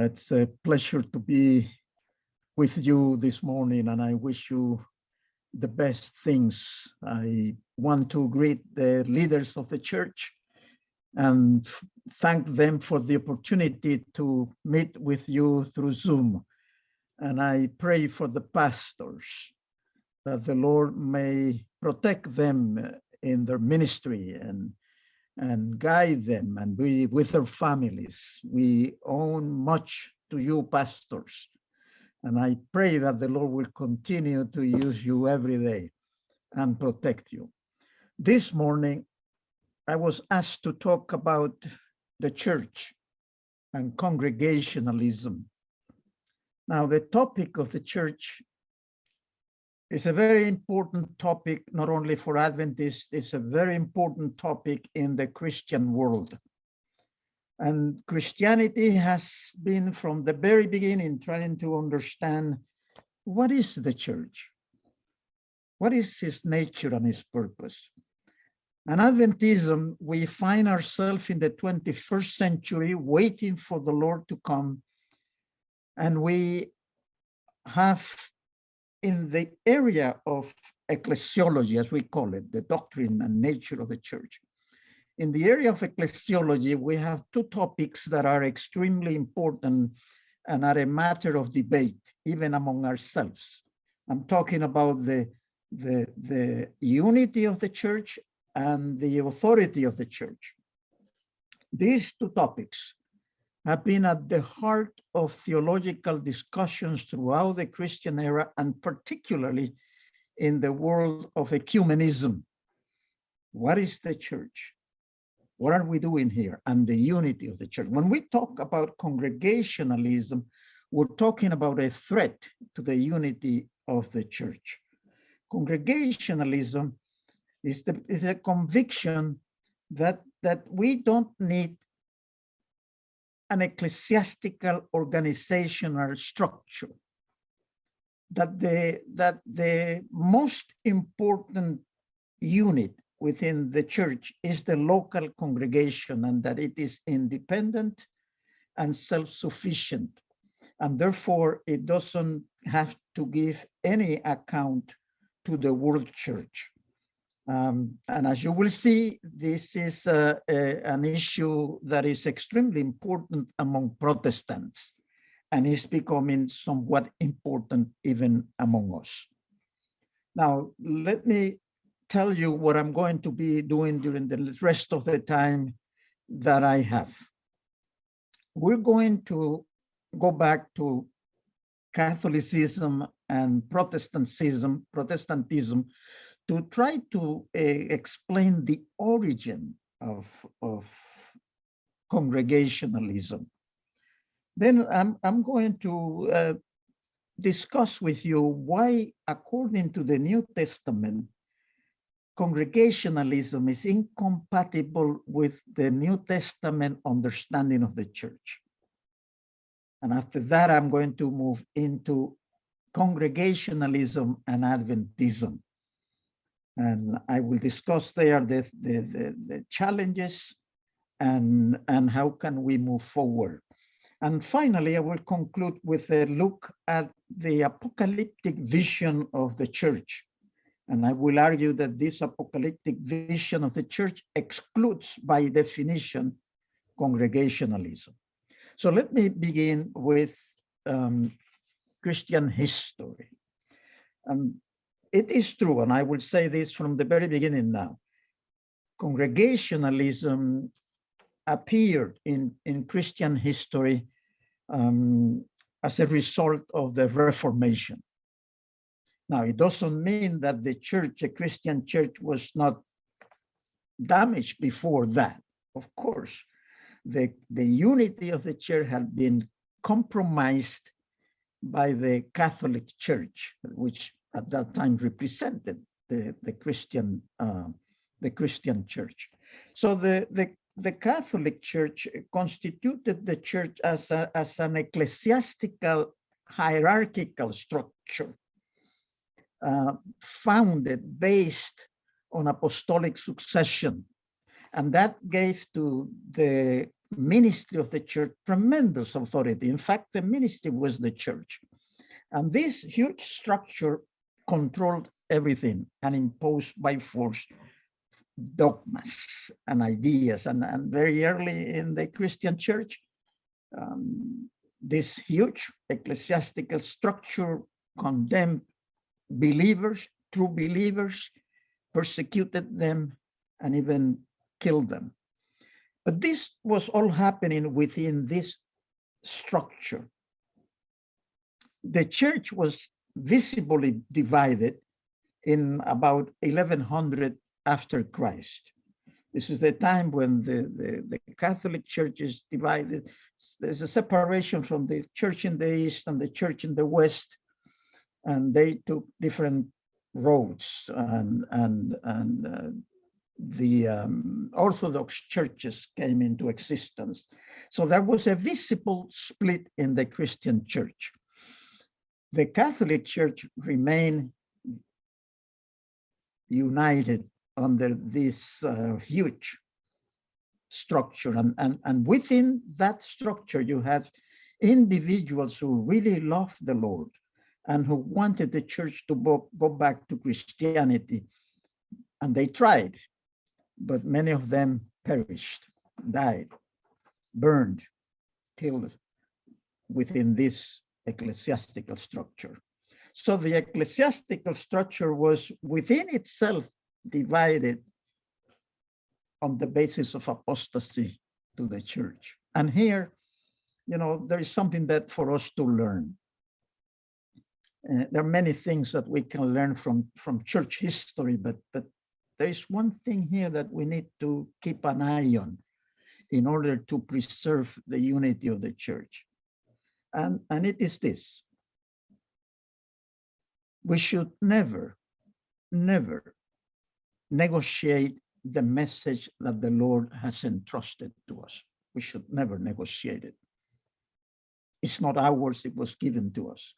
It's a pleasure to be with you this morning, and I wish you the best things. I want to greet the leaders of the church and thank them for the opportunity to meet with you through Zoom. And I pray for the pastors that the Lord may protect them in their ministry and guide them and be with their families. We owe much to you, pastors. And I pray that the Lord will continue to use you every day and protect you. This morning, I was asked to talk about the church and congregationalism. Now, the topic of the church is a very important topic, not only for Adventists, it's a very important topic in the Christian world. And Christianity has been from the very beginning trying to understand what is the church? What is its nature and its purpose? And Adventism, we find ourselves in the 21st century waiting for the Lord to come. And we have in the area of ecclesiology, as we call it, the doctrine and nature of the church. In the area of ecclesiology, we have two topics that are extremely important and are a matter of debate, even among ourselves. I'm talking about the unity of the church and the authority of the church. These two topics have been at the heart of theological discussions throughout the Christian era, and particularly in the world of ecumenism. What is the church? What are we doing here? And the unity of the church. When we talk about congregationalism, we're talking about a threat to the unity of the church. Congregationalism is a conviction that we don't need an ecclesiastical organizational structure, that the most important unit within the church is the local congregation, and that it is independent and self-sufficient, and therefore it doesn't have to give any account to the world church. And as you will see, this is an issue that is extremely important among Protestants, and is becoming somewhat important even among us. Now, let me tell you what I'm going to be doing during the rest of the time that I have. We're going to go back to Catholicism and Protestantism to try to explain the origin of congregationalism. Then I'm going to discuss with you why, according to the New Testament, congregationalism is incompatible with the New Testament understanding of the church. And after that, I'm going to move into congregationalism and Adventism. And I will discuss there the challenges and how can we move forward. And finally, I will conclude with a look at the apocalyptic vision of the church. And I will argue that this apocalyptic vision of the church excludes, by definition, congregationalism. So let me begin with Christian history. It is true, and I will say this from the very beginning now, congregationalism appeared in Christian history as a result of the Reformation. Now, it doesn't mean that the church, the Christian church, was not damaged before that. Of course, the unity of the church had been compromised by the Catholic Church, which at that time represented the Christian church. So the Catholic Church constituted the church as an ecclesiastical hierarchical structure, founded, based on apostolic succession. And that gave to the ministry of the church tremendous authority. In fact, the ministry was the church. And this huge structure controlled everything and imposed by force dogmas and ideas. And very early in the Christian church, this huge ecclesiastical structure condemned believers, true believers, persecuted them, and even killed them. But this was all happening within this structure. The church was visibly divided in about 1100 after Christ. This is the time when the Catholic Church is divided. There's a separation from the church in the East and the church in the West, and they took different roads, and the Orthodox churches came into existence. So there was a visible split in the Christian church. The Catholic Church remained united under this huge structure. And within that structure, you have individuals who really loved the Lord and who wanted the church to go back to Christianity. And they tried, but many of them perished, died, burned, killed within this ecclesiastical structure. So the ecclesiastical structure was within itself divided on the basis of apostasy to the church. And here, there is something that for us to learn. There are many things that we can learn from church history, but there is one thing here that we need to keep an eye on in order to preserve the unity of the church. And it is this: we should never negotiate the message that the Lord has entrusted to us. We should never negotiate it. It's not ours, it was given to us.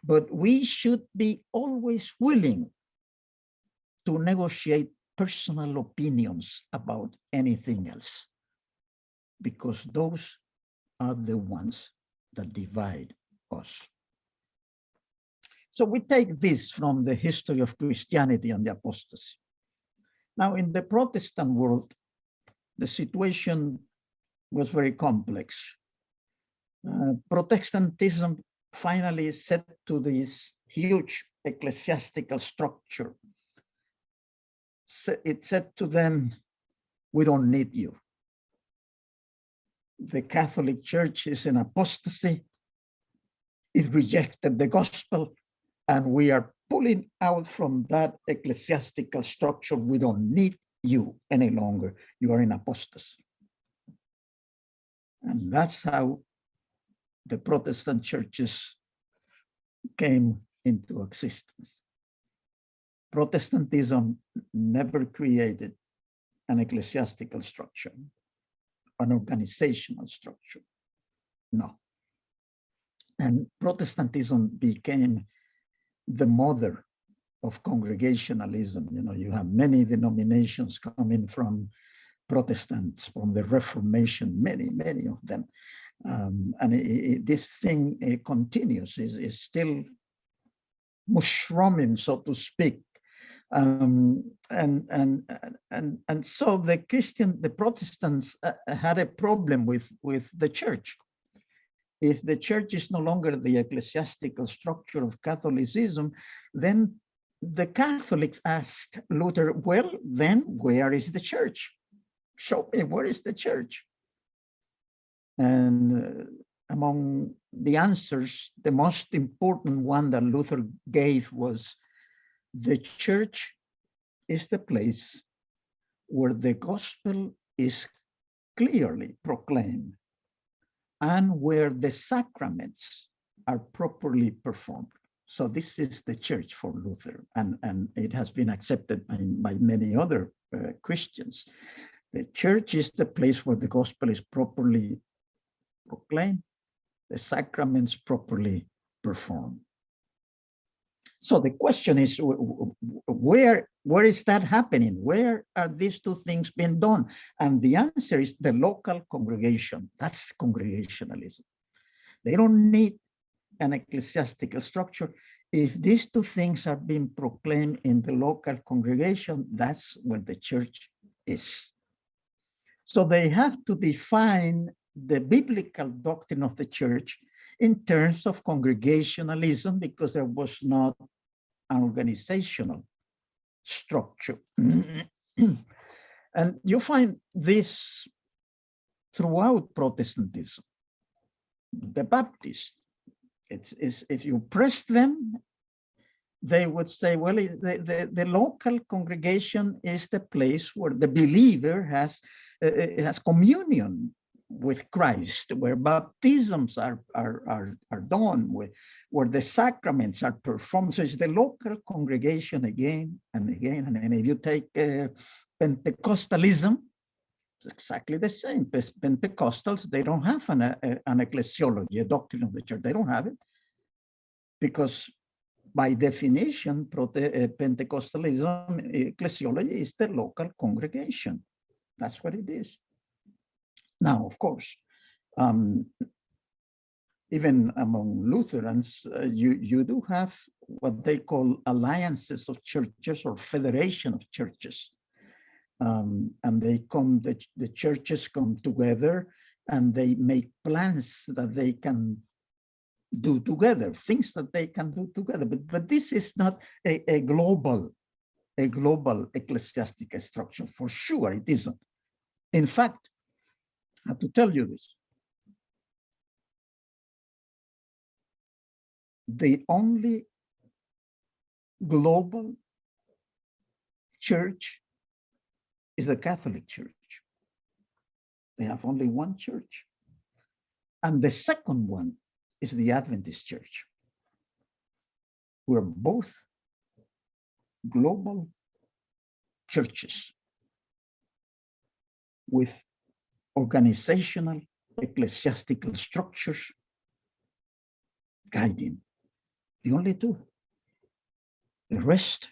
But we should be always willing to negotiate personal opinions about anything else, because those are the ones that divide us. So we take this from the history of Christianity and the apostasy. Now, in the Protestant world, the situation was very complex. Protestantism finally set to this huge ecclesiastical structure. It said to them, we don't need you. The Catholic Church is in apostasy. It rejected the gospel, and we are pulling out from that ecclesiastical structure. We don't need you any longer. You are in apostasy. And that's how the Protestant churches came into existence. Protestantism never created an ecclesiastical structure, an organizational structure. No. And Protestantism became the mother of Congregationalism. You have many denominations coming from Protestants, from the Reformation, many of them. And this thing continues, is still mushrooming, so to speak. And so the Protestants had a problem with the church. If the church is no longer the ecclesiastical structure of Catholicism, then the Catholics asked Luther, well, then where is the church? Show me, where is the church? And among the answers, the most important one that Luther gave was, the church is the place where the gospel is clearly proclaimed and where the sacraments are properly performed. So this is the church for Luther, and it has been accepted by many other Christians. The church is the place where the gospel is properly proclaimed, the sacraments properly performed. So the question is, where is that happening? Where are these two things being done? And the answer is the local congregation. That's Congregationalism. They don't need an ecclesiastical structure. If these two things are being proclaimed in the local congregation, that's where the church is. So they have to define the biblical doctrine of the church in terms of congregationalism, because there was not an organizational structure. And you find this throughout Protestantism. The Baptists, if you press them, they would say, well, the local congregation is the place where the believer has communion with Christ, where baptisms are done, where the sacraments are performed. So it's the local congregation again and again. And if you take Pentecostalism, it's exactly the same. Pentecostals, they don't have an ecclesiology, a doctrine of the church. They don't have it, because by definition, Pentecostalism, ecclesiology is the local congregation. That's what it is. Now, of course, even among Lutherans, you do have what they call alliances of churches or federation of churches. And the churches come together and they make plans that they can do together, things that they can do together. But this is not a global ecclesiastic structure. For sure, it isn't. In fact, I have to tell you this. The only global church is the Catholic Church. They have only one church. And the second one is the Adventist Church. We're both global churches with organizational, ecclesiastical structures guiding. The only two. The rest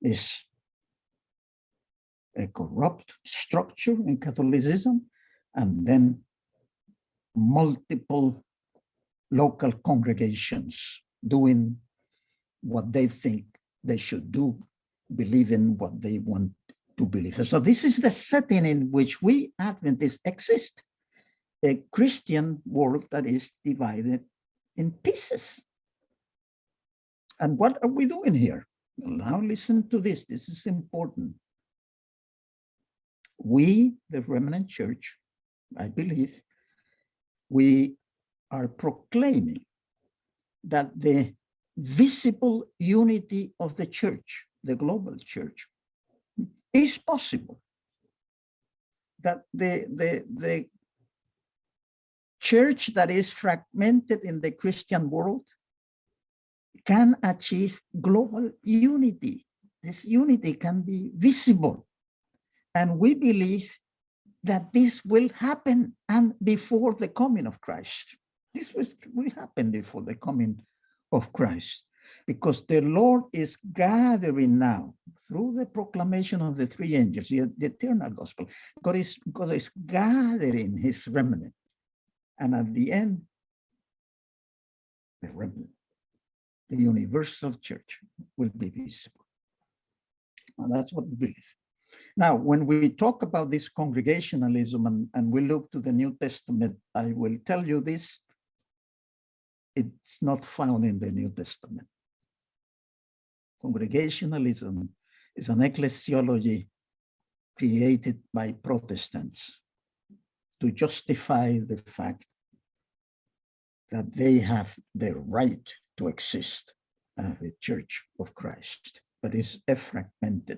is a corrupt structure in Catholicism, and then multiple local congregations doing what they think they should do, believing what they want to believe. So this is the setting in which we Adventists exist, a Christian world that is divided in pieces. And what are we doing here? Well, now listen to this. This is important. We, the Remnant Church, I believe, we are proclaiming that the visible unity of the church, the global church, is possible. That the church that is fragmented in the Christian world can achieve global unity. This unity can be visible. And we believe that this will happen and before the coming of Christ. This will happen before the coming of Christ, because the Lord is gathering now through the proclamation of the three angels, the eternal gospel. God is gathering his remnant. And at the end, the remnant, the universal church, will be visible. And that's what we believe. Now, when we talk about this congregationalism and we look to the New Testament, I will tell you this, it's not found in the New Testament. Congregationalism is an ecclesiology created by Protestants to justify the fact that they have the right to exist as the Church of Christ, but it's a fragmented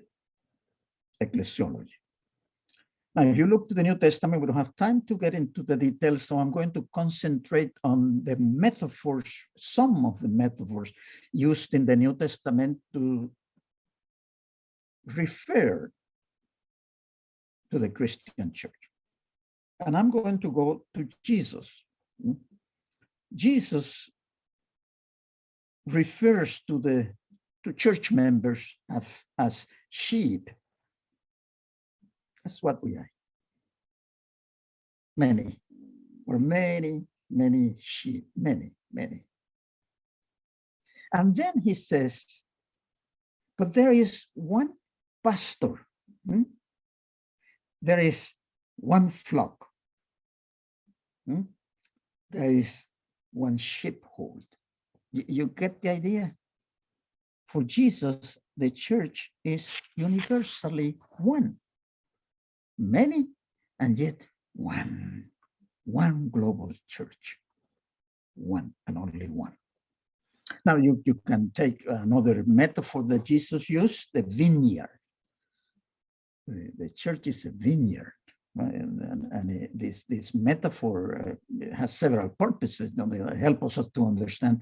ecclesiology. Now, if you look to the New Testament, we don't have time to get into the details, so I'm going to concentrate on the metaphors, some of the metaphors used in the New Testament to refer to the Christian church. And I'm going to go to Jesus. Jesus refers to church members as sheep. That's what we are. Many, or many sheep, many. And then he says, but there is one pastor. There is one flock. There is one sheepfold. You get the idea? For Jesus, the church is universally one. Many, and yet one global church. One and only one. Now you can take another metaphor that Jesus used, the vineyard. The church is a vineyard. And this metaphor has several purposes. Help us to understand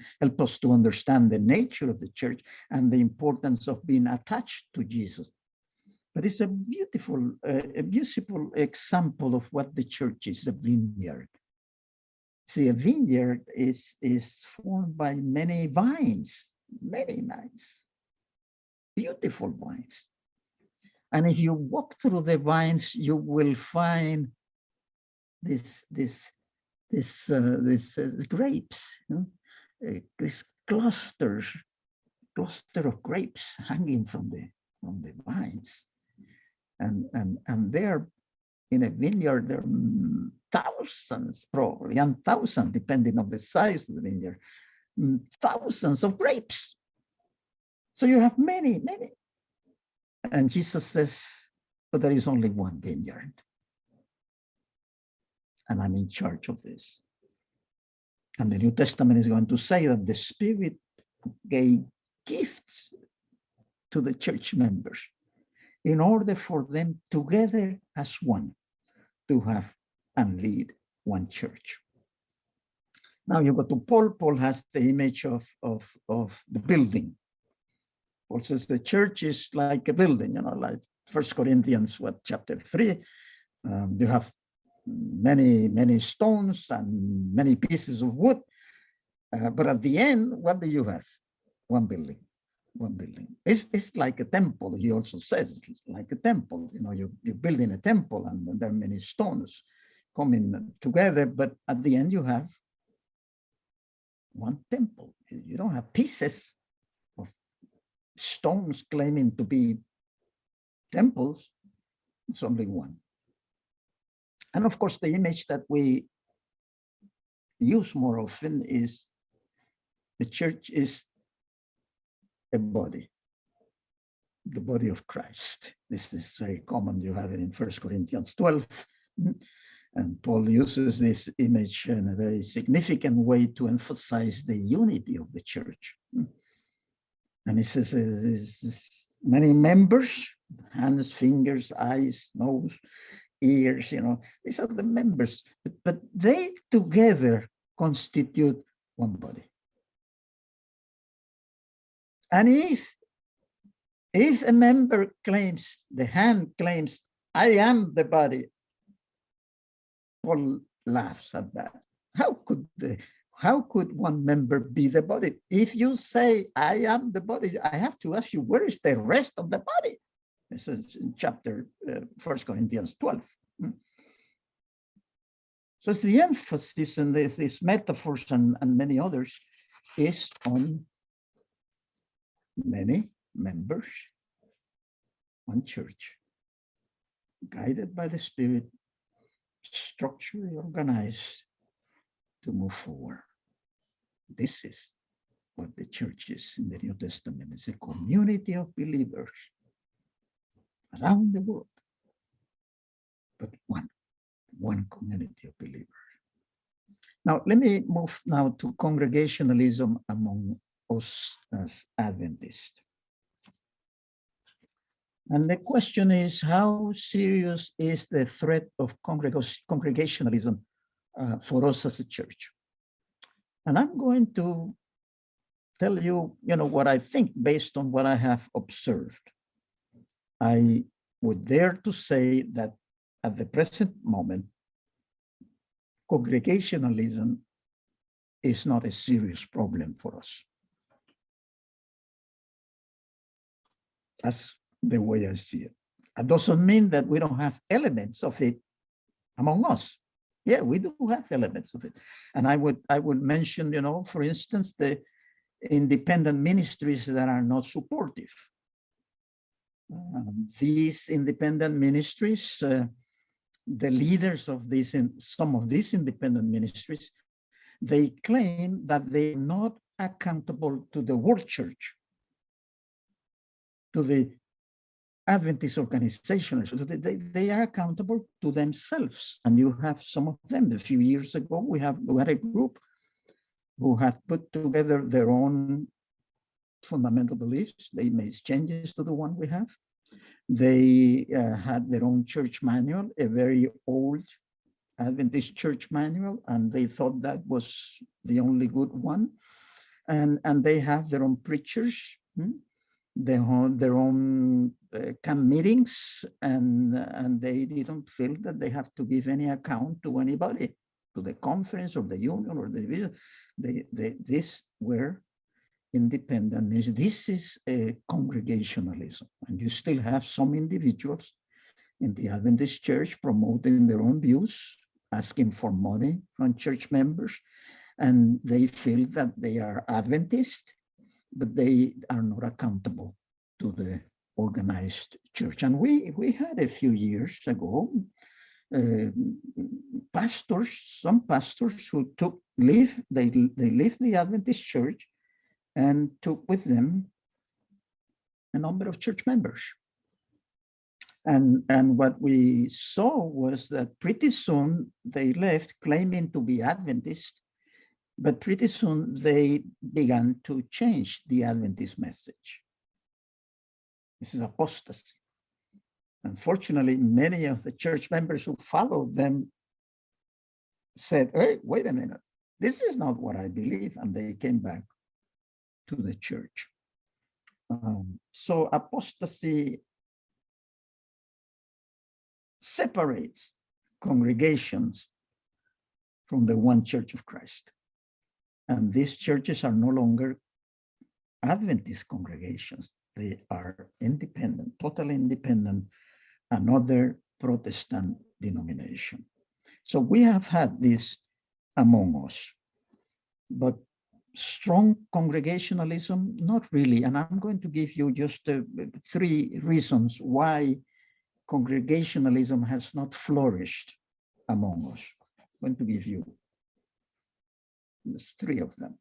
the nature of the church and the importance of being attached to Jesus. But it's a beautiful example of what the church is, a vineyard. See, a vineyard is formed by many vines, beautiful vines. And if you walk through the vines, you will find this grapes, this cluster of grapes hanging from the vines, and there in a vineyard there are thousands, probably, and thousands, depending on the size of the vineyard, thousands of grapes. So you have many. And Jesus says, but there is only one vineyard. And I'm in charge of this. And the New Testament is going to say that the Spirit gave gifts to the church members in order for them together as one to have and lead one church. Now you go to Paul. Paul has the image of the building. Paul says the church is like a building, like 1 Corinthians, chapter 3. You have many stones and many pieces of wood. But at the end, what do you have? One building. It's like a temple. He also says it's like a temple. You're building a temple and there are many stones coming together. But at the end, you have one temple. You don't have pieces of stones claiming to be temples. It's only one. And of course, the image that we use more often is the church is a body, the body of Christ. This is very common. You have it in 1 Corinthians 12. And Paul uses this image in a very significant way to emphasize the unity of the church. And he says there's many members, hands, fingers, eyes, nose, ears, these are the members, but they together constitute one body. And if a member claims, the hand claims, I am the body, Paul laughs at that. How could one member be the body? If you say, I am the body, I have to ask you, where is the rest of the body? This is in chapter 1 Corinthians 12. So it's the emphasis in these metaphors and many others is on many members, one church, guided by the Spirit, structurally organized to move forward. This is what the church is in the New Testament. It's a community of believers around the world, but one community of believers. Now, let me move now to congregationalism among us as Adventists. And the question is, how serious is the threat of congregationalism for us as a church? And I'm going to tell you, what I think based on what I have observed. I would dare to say that at the present moment, congregationalism is not a serious problem for us. That's the way I see it. That doesn't mean that we don't have elements of it among us. Yeah, we do have elements of it. And I would mention, for instance, the independent ministries that are not supportive. These independent ministries, the leaders of some of these independent ministries, they claim that they're not accountable to the world church, to the Adventist organization. So they are accountable to themselves. And you have some of them. A few years ago, we had a group who had put together their own fundamental beliefs. They made changes to the one we have. They had their own church manual, a very old Adventist church manual, and they thought that was the only good one. And they have their own preachers, their own camp meetings, and they didn't feel that they have to give any account to anybody, to the conference or the union or the division. These were independent. This is a congregationalism, and you still have some individuals in the Adventist church promoting their own views, asking for money from church members, and they feel that they are Adventist, but they are not accountable to the organized church. And we had a few years ago some pastors who left the Adventist church and took with them a number of church members. And what we saw was that pretty soon they left claiming to be Adventist, but pretty soon they began to change the Adventist message. This is apostasy. Unfortunately, many of the church members who followed them said, hey, wait a minute, this is not what I believe, and they came back to the church. So apostasy separates congregations from the one church of Christ. And these churches are no longer Adventist congregations. They are independent, totally independent, another Protestant denomination. So we have had this among us, but strong congregationalism, not really. And I'm going to give you just 3 reasons why congregationalism has not flourished among us. I'm going to give you 3 of them.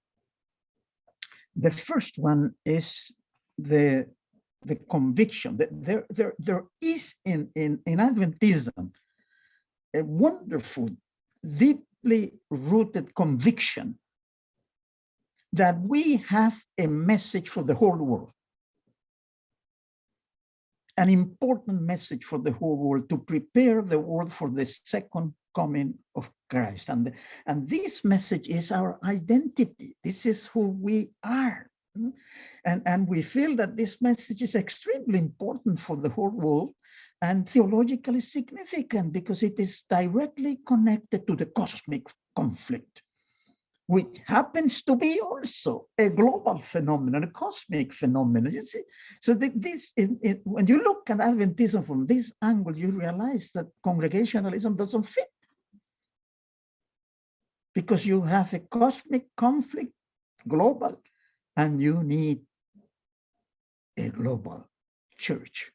The first one is the conviction that there is in Adventism a wonderful, deeply rooted conviction that we have a message for the whole world, an important message for the whole world, to prepare the world for the second coming of Christ. And this message is our identity. This is who we are. And we feel that this message is extremely important for the whole world and theologically significant because it is directly connected to the cosmic conflict, which happens to be also a global phenomenon, a cosmic phenomenon. You see? So when you look at Adventism from this angle, you realize that congregationalism doesn't fit, because you have a cosmic conflict, global, and you need a global church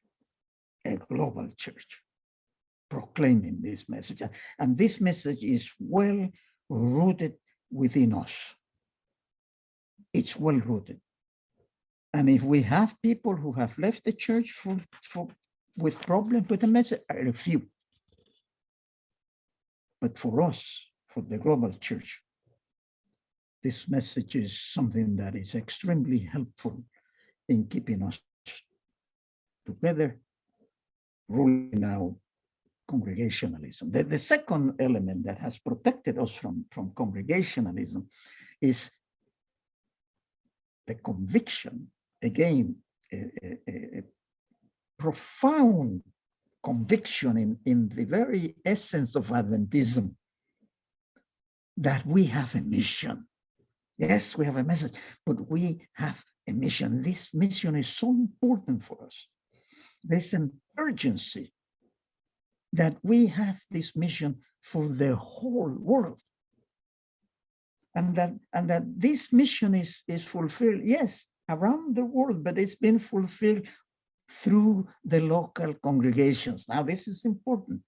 proclaiming this message. And this message is well rooted within us. It's well rooted. And if we have people who have left the church with problems with the message, a few. But for us, for the global church, this message is something that is extremely helpful in keeping us together, ruling out congregationalism. The second element that has protected us from congregationalism is the conviction, again, a profound conviction in the very essence of Adventism, that we have a mission. Yes, we have a message, but we have a mission. This mission is so important for us. There's an urgency that we have this mission for the whole world. And that this mission is fulfilled, yes, around the world, but it's been fulfilled through the local congregations. Now, this is important.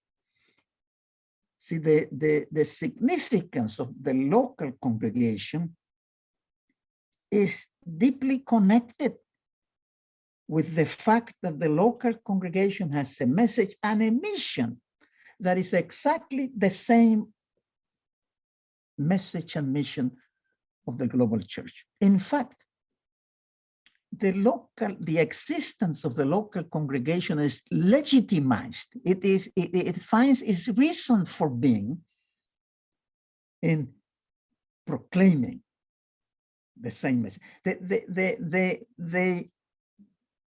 See, the significance of the local congregation is deeply connected with the fact that the local congregation has a message and a mission that is exactly the same message and mission of the global church. In fact, the existence of the local congregation is legitimized. It finds its reason for being in proclaiming the same message. They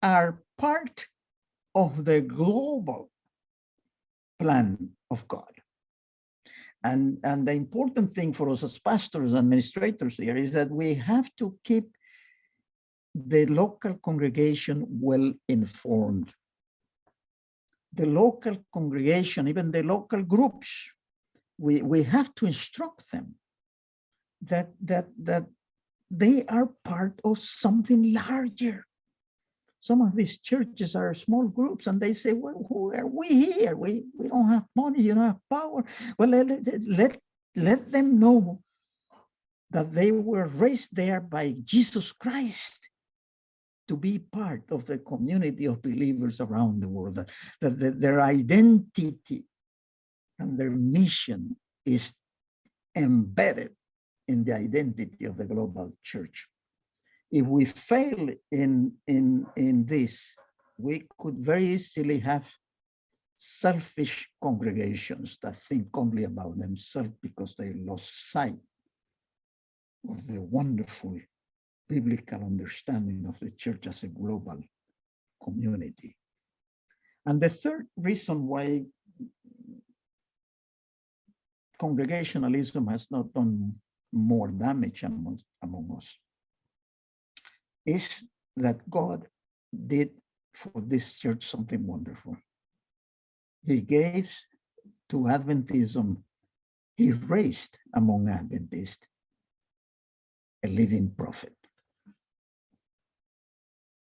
are part of the global plan of God. And the important thing for us as pastors and administrators here is that we have to keep the local congregation well informed. The local congregation, even the local groups, we have to instruct them that they are part of something larger. Some of these churches are small groups, and they say, well, who are we here? We don't have money, you don't have power. Well, let them know that they were raised there by Jesus Christ to be part of the community of believers around the world, that their identity and their mission is embedded in the identity of the global church. If we fail in this, we could very easily have selfish congregations that think only about themselves because they lost sight of the wonderful biblical understanding of the church as a global community. And the third reason why Congregationalism has not done more damage among us is that God did for this church something wonderful. He gave to Adventism, he raised among Adventists a living prophet.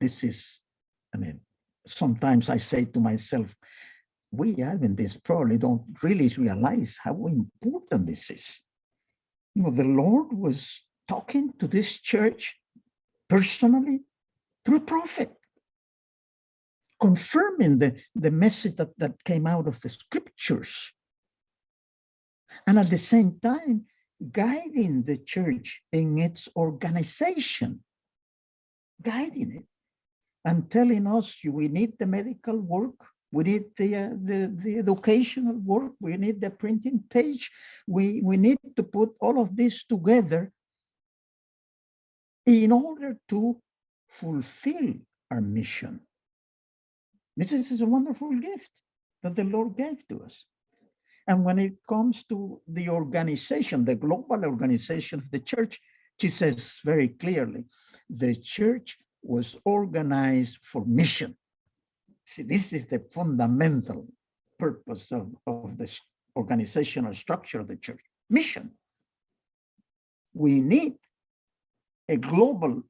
This is, I mean, sometimes I say to myself, we Adventists probably don't really realize how important this is. You know, the Lord was talking to this church personally through a prophet, confirming the message that came out of the scriptures. And at the same time, guiding the church in its organization, guiding it and telling us we need the medical work, we need the educational work, we need the printing page, we need to put all of this together in order to fulfill our mission. This is a wonderful gift that the Lord gave to us. And when it comes to the organization, the global organization of the church, she says very clearly, the church was organized for mission. See, this is the fundamental purpose of the organizational structure of the church. Mission. We need a global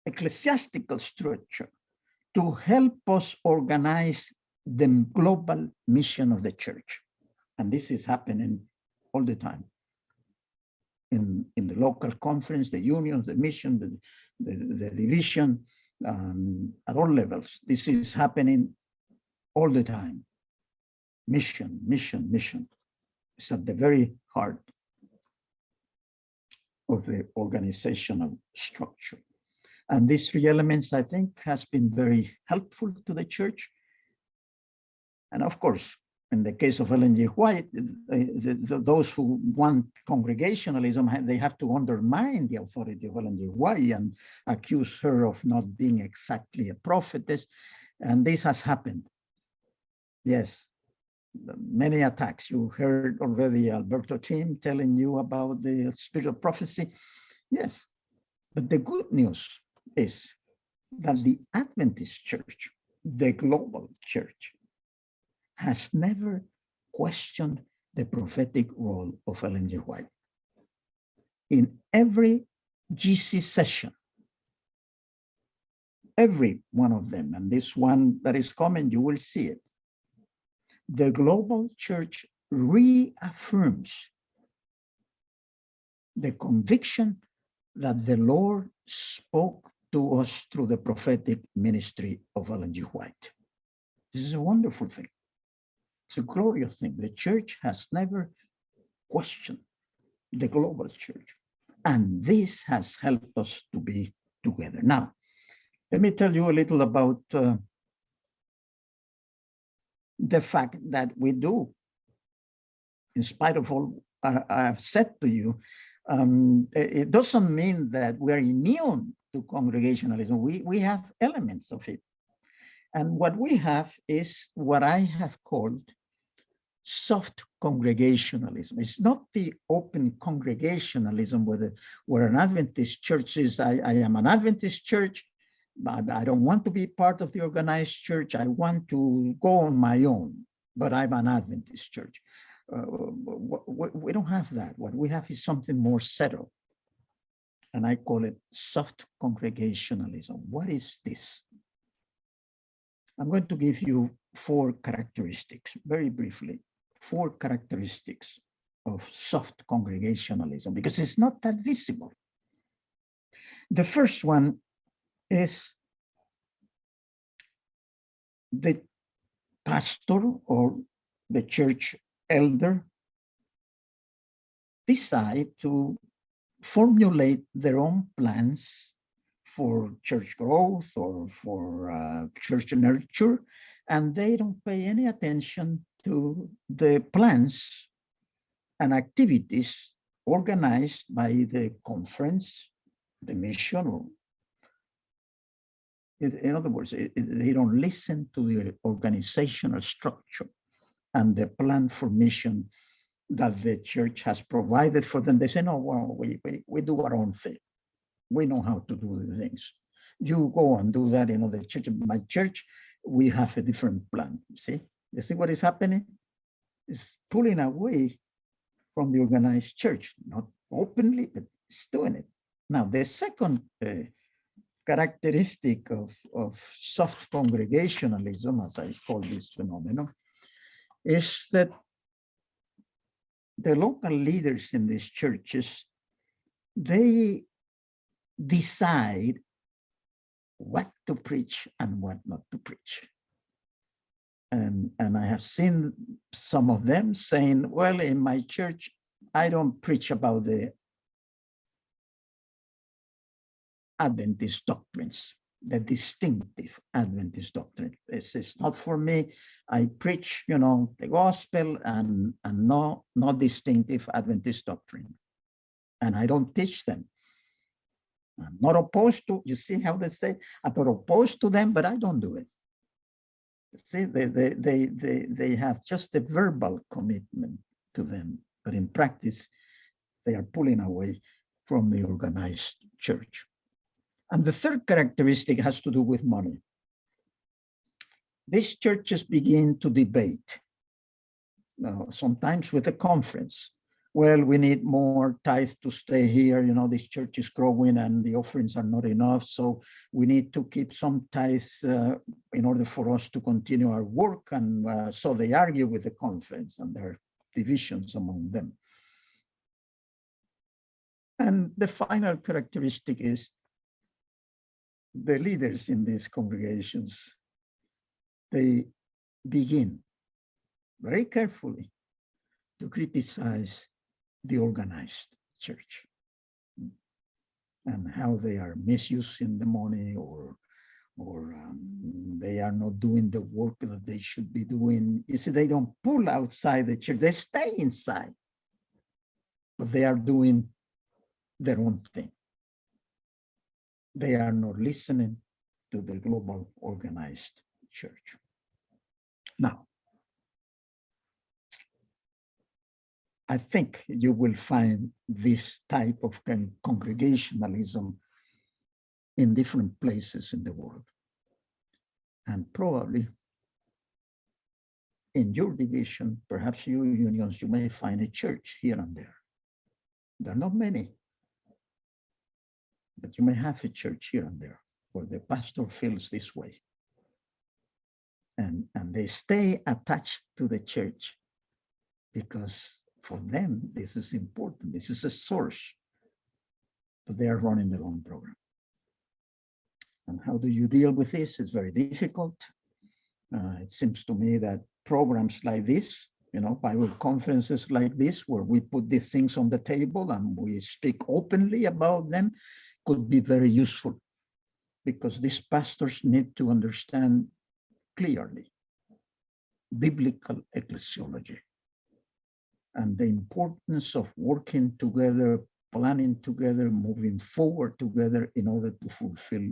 ecclesiastical structure to help us organize the global mission of the church. And this is happening all the time. In the local conference, the unions, the mission, the division, at all levels. This is happening all the time. Mission, mission, mission. It's at the very heart of the organizational structure. And these three elements, I think, has been very helpful to the church. And of course, in the case of Ellen G. White, those who want Congregationalism, they have to undermine the authority of Ellen G. White and accuse her of not being exactly a prophetess. And this has happened. Yes, many attacks. You heard already Alberto Tim telling you about the spirit of prophecy. Yes, But the good news is that the Adventist church, the global church, has never questioned the prophetic role of Ellen G. White. In every GC session, every one of them, and this one that is coming, you will see it, the global church reaffirms the conviction that the Lord spoke to us through the prophetic ministry of Ellen G. White. This is a wonderful thing. It's a glorious thing. The church has never questioned the global church. And this has helped us to be together. Now, let me tell you a little about the fact that we do, in spite of all I've said to you, it doesn't mean that we're immune to Congregationalism. We have elements of it. And what we have is what I have called soft Congregationalism. It's not the open Congregationalism where an Adventist church says, I am an Adventist church, but I don't want to be part of the organized church. I want to go on my own, but I'm an Adventist church. We don't have that. What we have is something more settled. And I call it soft Congregationalism. What is this? I'm going to give you 4 characteristics, very briefly, 4 characteristics of soft Congregationalism, because it's not that visible. The first one is the pastor or the church elder decide to formulate their own plans for church growth or for church nurture, and they don't pay any attention to the plans and activities organized by the conference, the mission, or in other words, they don't listen to the organizational structure and the plan for mission that the church has provided for them. They say, no, well, we do our own thing. We know how to do the things. You go and do that in other church. My church, we have a different plan. You see what is happening? It's pulling away from the organized church, not openly, but it's doing it. Now, the second characteristic of soft Congregationalism, as I call this phenomenon, is that the local leaders in these churches, they decide what to preach and what not to preach. And I have seen some of them saying, well, in my church, I don't preach about the Adventist doctrines, the distinctive Adventist doctrine. This is not for me. I preach, the gospel and no distinctive Adventist doctrine. And I don't teach them. I'm not opposed to, you see how they say, I'm not opposed to them, but I don't do it. See, they have just a verbal commitment to them, but in practice, they are pulling away from the organized church. And the third characteristic has to do with money. These churches begin to debate, sometimes with a conference. Well, we need more tithe to stay here. This church is growing and the offerings are not enough. So we need to keep some tithe in order for us to continue our work. And so they argue with the conference, and there are divisions among them. And the final characteristic is the leaders in these congregations, they begin very carefully to criticize the organized church and how they are misusing the money or they are not doing the work that they should be doing. You see, they don't pull outside the church, they stay inside, but they are doing their own thing. They are not listening to the global organized church. Now, I think you will find this type of congregationalism in different places in the world. And probably in your division, perhaps your unions, you may find a church here and there. There are not many, but you may have a church here and there where the pastor feels this way. And they stay attached to the church because for them, this is important. This is a source, but they are running their own program. And how do you deal with this? It's very difficult. It seems to me that programs like this, Bible conferences like this, where we put these things on the table and we speak openly about them, could be very useful, because these pastors need to understand clearly biblical ecclesiology and the importance of working together, planning together, moving forward together in order to fulfill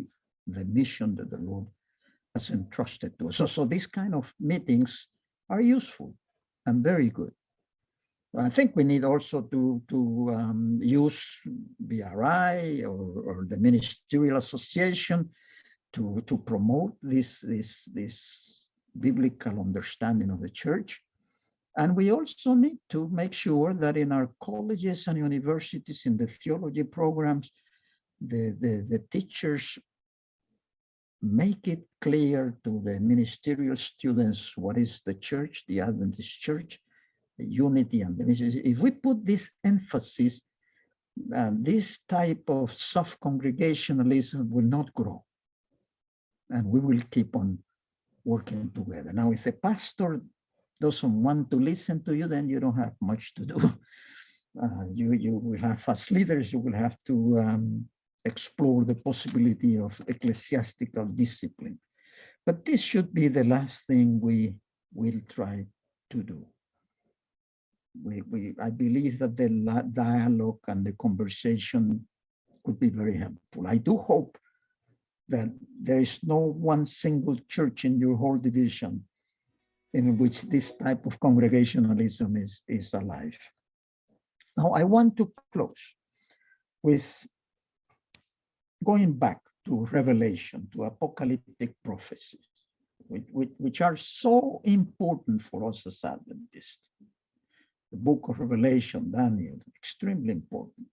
the mission that the Lord has entrusted to us. So these kind of meetings are useful and very good. I think we need also to use BRI or the Ministerial Association to promote this biblical understanding of the church. And we also need to make sure that in our colleges and universities, in the theology programs, the teachers make it clear to the ministerial students what is the church, the Adventist church, the unity and the mission. If we put this emphasis, this type of soft congregationalism will not grow, and we will keep on working together. Now, if the pastor doesn't want to listen to you, then you don't have much to do. You will have, as leaders, you will have to explore the possibility of ecclesiastical discipline. But this should be the last thing we will try to do. I believe that the dialogue and the conversation could be very helpful. I do hope that there is no one single church in your whole division in which this type of congregationalism is alive. Now, I want to close with going back to Revelation, to apocalyptic prophecies, which are so important for us as Adventists. The book of Revelation, Daniel, extremely important.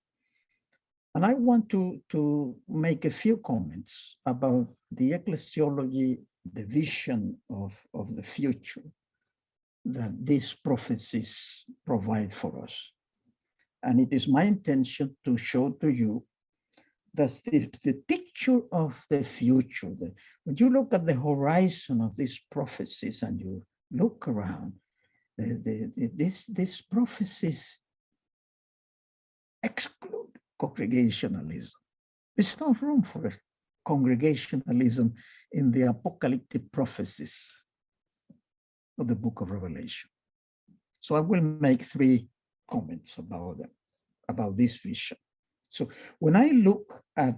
And I want to make a few comments about the ecclesiology, the vision of the future that these prophecies provide for us. And it is my intention to show to you that the picture of the future, when you look at the horizon of these prophecies and you look around, these prophecies exclude congregationalism. There's no room for congregationalism in the apocalyptic prophecies of the book of Revelation. So I will make 3 comments about this vision. So when I look at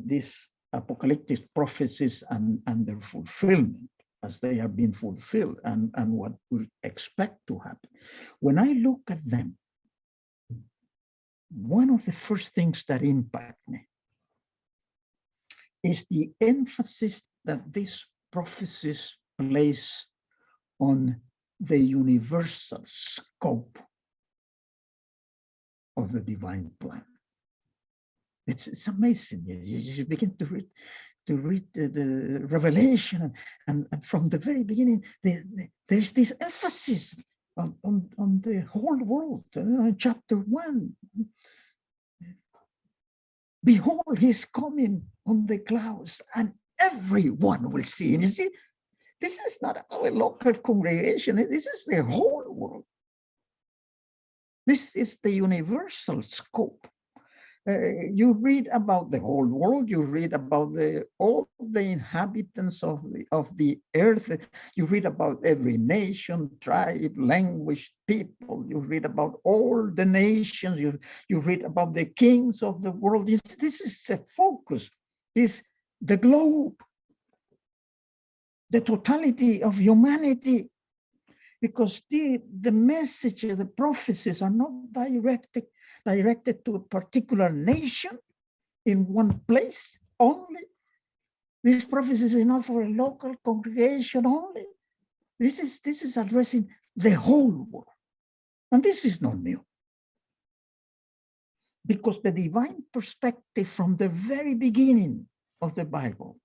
these apocalyptic prophecies and their fulfillment, as they are being fulfilled, and what we expect to happen, when I look at them, one of the first things that impact me is the emphasis that these prophecies place on the universal scope of the divine plan. It's amazing. You begin to read the Revelation, and from the very beginning, there's this emphasis on the whole world. Chapter 1. Behold, he's coming on the clouds, and everyone will see him. You see, this is not our local congregation. This is the whole world. This is the universal scope. You read about the whole world. You read about all the inhabitants of the earth. You read about every nation, tribe, language, people. You read about all the nations. You read about the kings of the world. This is a focus. This the globe, the totality of humanity, because the message, the prophecies are not directed to a particular nation in one place, only. This prophecy is not for a local congregation only. This is addressing the whole world. And this is not new. Because the divine perspective from the very beginning of the Bible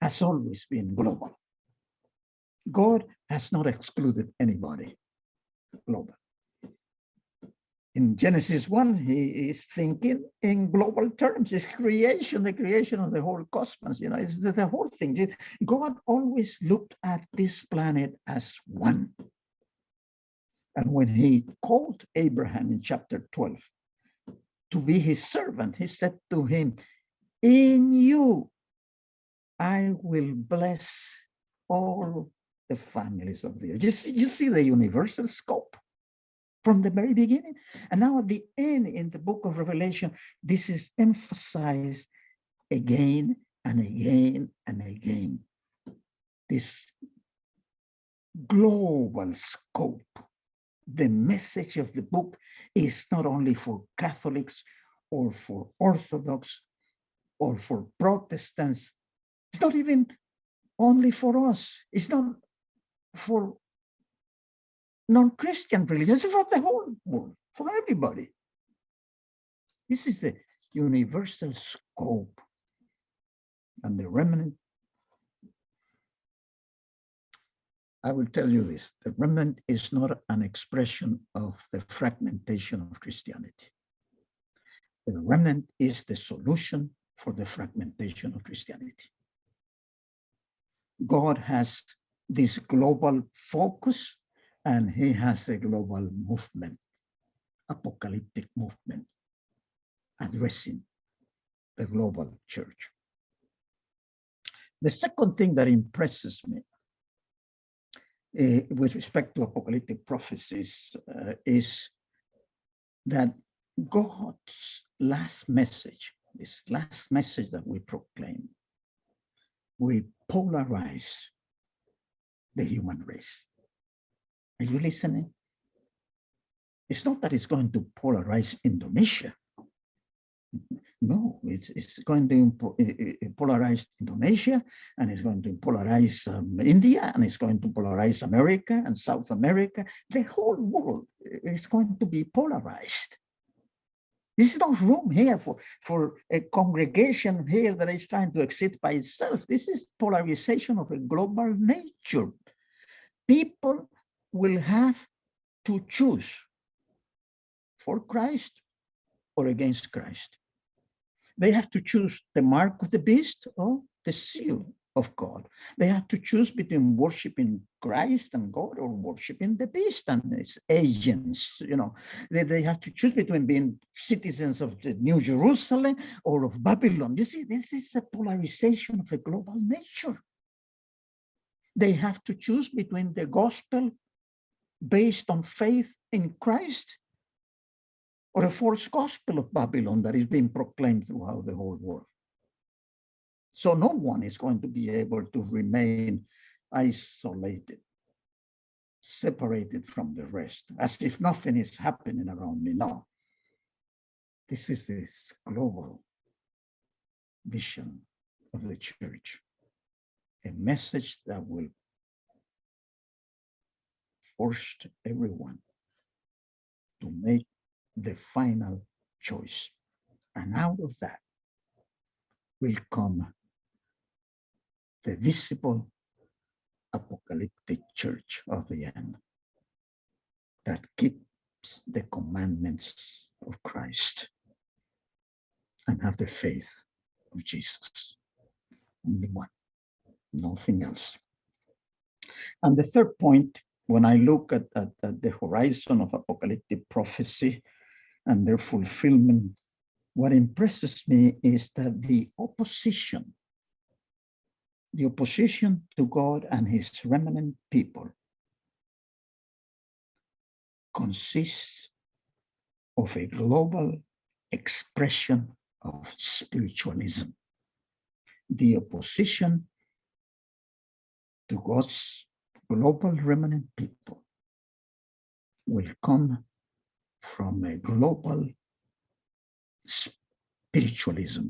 has always been global. God has not excluded anybody global. In Genesis 1, he is thinking in global terms. It's creation, the creation of the whole cosmos. It's the whole thing. God always looked at this planet as one. And when he called Abraham in chapter 12 to be his servant, he said to him, in you, I will bless all the families of the earth. You see the universal scope from the very beginning. And now at the end, in the book of Revelation, this is emphasized again and again and again. This global scope. The message of the book is not only for Catholics or for Orthodox or for Protestants. It's not even only for us. It's not for non-Christian religions, it's for the whole world, for everybody. This is the universal scope. And the remnant, I will tell you this, the remnant is not an expression of the fragmentation of Christianity. The remnant is the solution for the fragmentation of Christianity. God has this global focus, and he has a global movement, apocalyptic movement, addressing the global church. The second thing that impresses me with respect to apocalyptic prophecies is that God's last message, this last message that we proclaim, will polarize the human race. Are you listening? It's not that it's going to polarize Indonesia. No, it's going to polarize Indonesia, and it's going to polarize India, and it's going to polarize America and South America. The whole world is going to be polarized. This is not room here for a congregation here that is trying to exist by itself. This is polarization of a global nature. People will have to choose for Christ or against Christ. They have to choose the mark of the beast or the seal of God. They have to choose between worshiping Christ and God or worshiping the beast and its agents. They have to choose between being citizens of the New Jerusalem or of Babylon. You see, this is a polarization of a global nature. They have to choose between the gospel based on faith in Christ or a false gospel of Babylon that is being proclaimed throughout the whole world. So no one is going to be able to remain isolated, separated from the rest, as if nothing is happening around me. No. This is this global vision of the church, a message that will force everyone to make the final choice. And out of that will come the visible apocalyptic church of the end that keeps the commandments of Christ and have the faith of Jesus. Only one, nothing else. And the third point, when I look at the horizon of apocalyptic prophecy and their fulfillment, what impresses me is that the opposition to God and his remnant people consists of a global expression of spiritualism. The opposition to God's global remnant people will come from a global spiritualism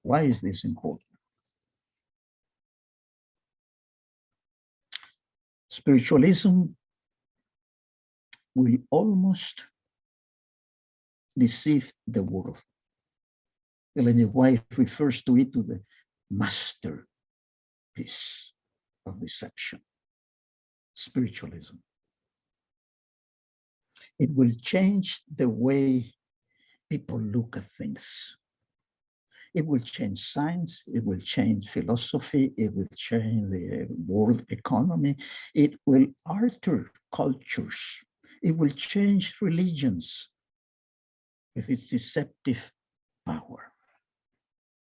Why is this important? Spiritualism will almost deceive the world. Ellen White refers to it to the masterpiece of deception. Spiritualism. It will change the way people look at things. It will change science, it will change philosophy, it will change the world economy, it will alter cultures, it will change religions with its deceptive power.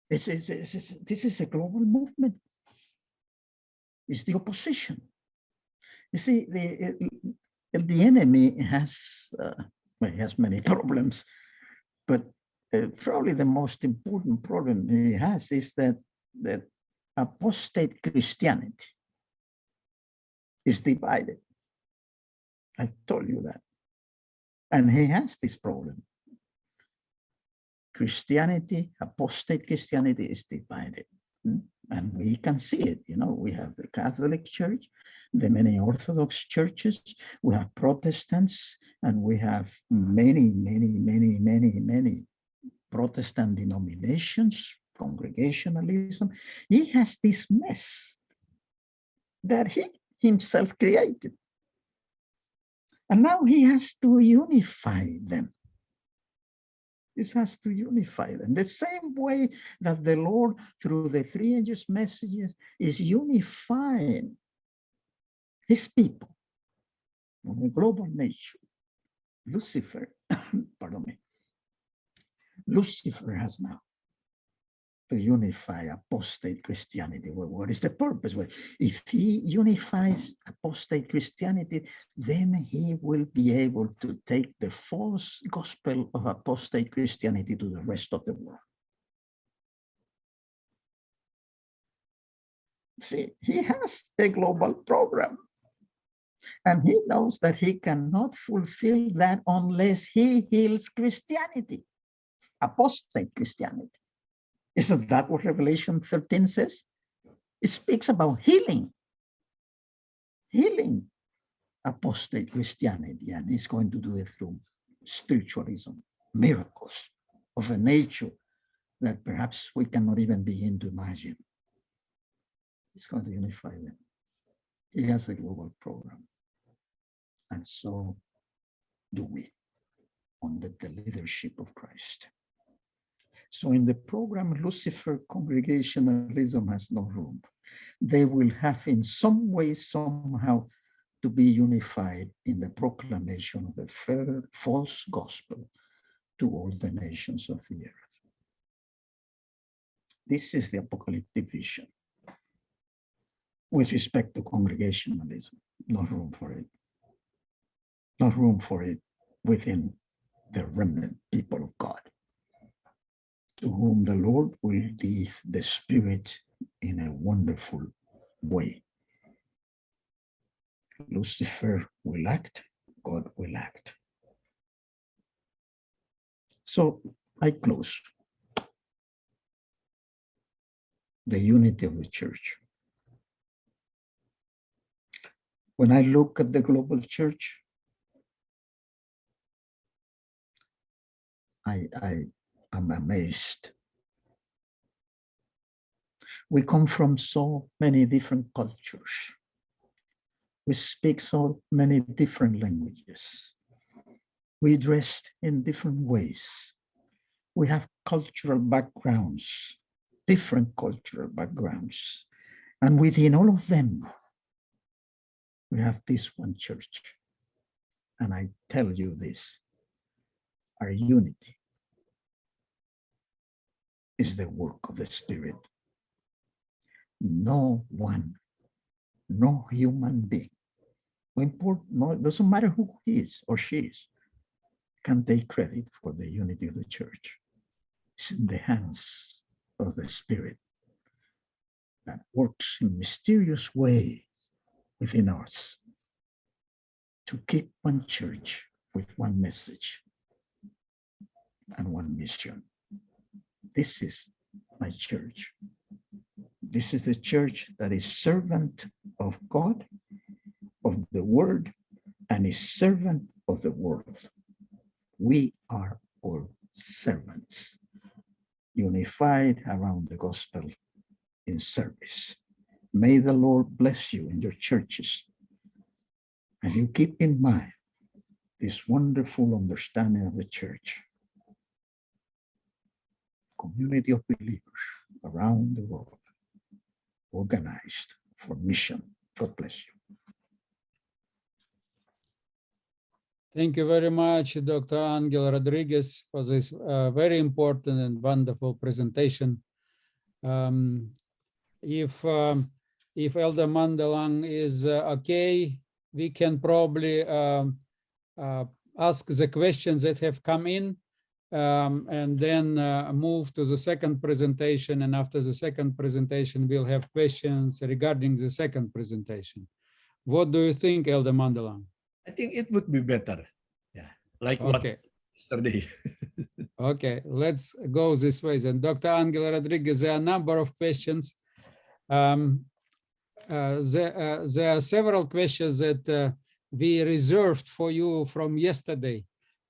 This is a global movement. It's the opposition. You see, the enemy has, well, he has many problems, but probably the most important problem he has is that apostate Christianity is divided. I told you that. And he has this problem. Christianity, apostate Christianity is divided. And we can see it. You know, we have the Catholic Church, the many Orthodox churches, we have Protestants, and we have many Protestant denominations, Congregationalism. He has this mess that he himself created. And now he has to unify them. This has to unify them. The same way that the Lord, through the three angels' messages, is unifying his people on a global nature. Lucifer, pardon me, Lucifer has now to unify apostate Christianity. Well, what is the purpose? Well, if he unifies apostate Christianity, then he will be able to take the false gospel of apostate Christianity to the rest of the world. See, he has a global program. And he knows that he cannot fulfill that unless he heals Christianity, apostate Christianity. Isn't that what Revelation 13 says? It speaks about healing apostate Christianity, and he's going to do it through spiritualism, miracles of a nature that perhaps we cannot even begin to imagine. He's going to unify them. He has a global program. And so do we, under the leadership of Christ. So in the program, Lucifer Congregationalism has no room. They will have in some way, somehow, to be unified in the proclamation of the false gospel to all the nations of the earth. This is the apocalyptic vision. With respect to Congregationalism, no room for it. No room for it within the remnant people of God, to whom the Lord will give the Spirit in a wonderful way. Lucifer will act, God will act. So I close. The unity of the church. When I look at the global church, I am amazed. We come from so many different cultures. We speak so many different languages. We dress in different ways. We have cultural backgrounds, different cultural backgrounds. And within all of them, we have this one church. And I tell you this, our unity is the work of the Spirit. No one, no human being, no, it doesn't matter who he is or she is, can take credit for the unity of the church. It's in the hands of the Spirit that works in mysterious ways within us to keep one church with one message and one mission. This is my church. This is the church that is servant of God, of the word, and is servant of the world. We are all servants, unified around the gospel in service. May the Lord bless you in your churches. And you keep in mind this wonderful understanding of the church. Community of believers around the world, organized for mission. God bless you. Thank you very much, Dr. Angel Rodriguez, for this very important and wonderful presentation. If Elder Mandelang is okay, we can probably ask the questions that have come in, and then move to the second presentation. And after the second presentation, we'll have questions regarding the second presentation. What do you think, Elder Mandelang? I think it would be better. Yeah, like Okay. what yesterday. Okay, let's go this way. And Dr. Angel Rodriguez, there are a number of questions. There are several questions that we reserved for you from yesterday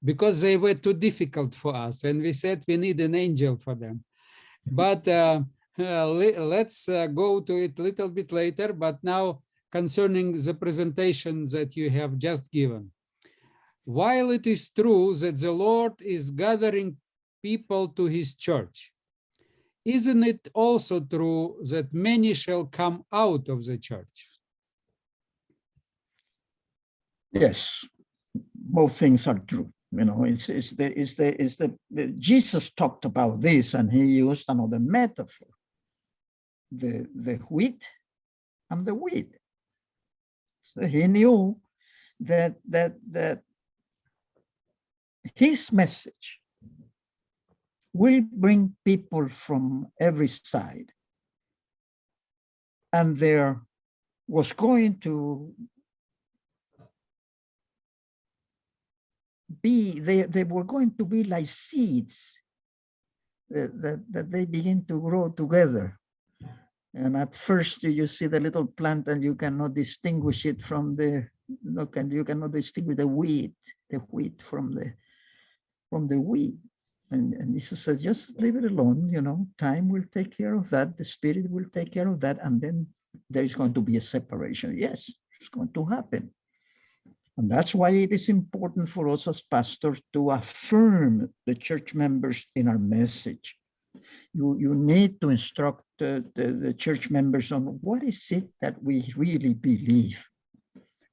because they were too difficult for us. And we said we need an angel for them. But let's go to it a little bit later. But now, concerning the presentation that you have just given. While it is true that the Lord is gathering people to his church, isn't it also true that many shall come out of the church? Yes, both things are true. You know, Jesus talked about this, and he used another metaphor: the wheat and the weed. So he knew that his message will bring people from every side, and there was going to be, they were going to be like seeds that they begin to grow together. And at first you see the little plant and you cannot distinguish it from the, you cannot distinguish the wheat from the weed. And Jesus says, just leave it alone, you know, time will take care of that, the Spirit will take care of that, and then there's going to be a separation. Yes, it's going to happen. And that's why it is important for us as pastors to affirm the church members in our message. You need to instruct the church members on what is it that we really believe.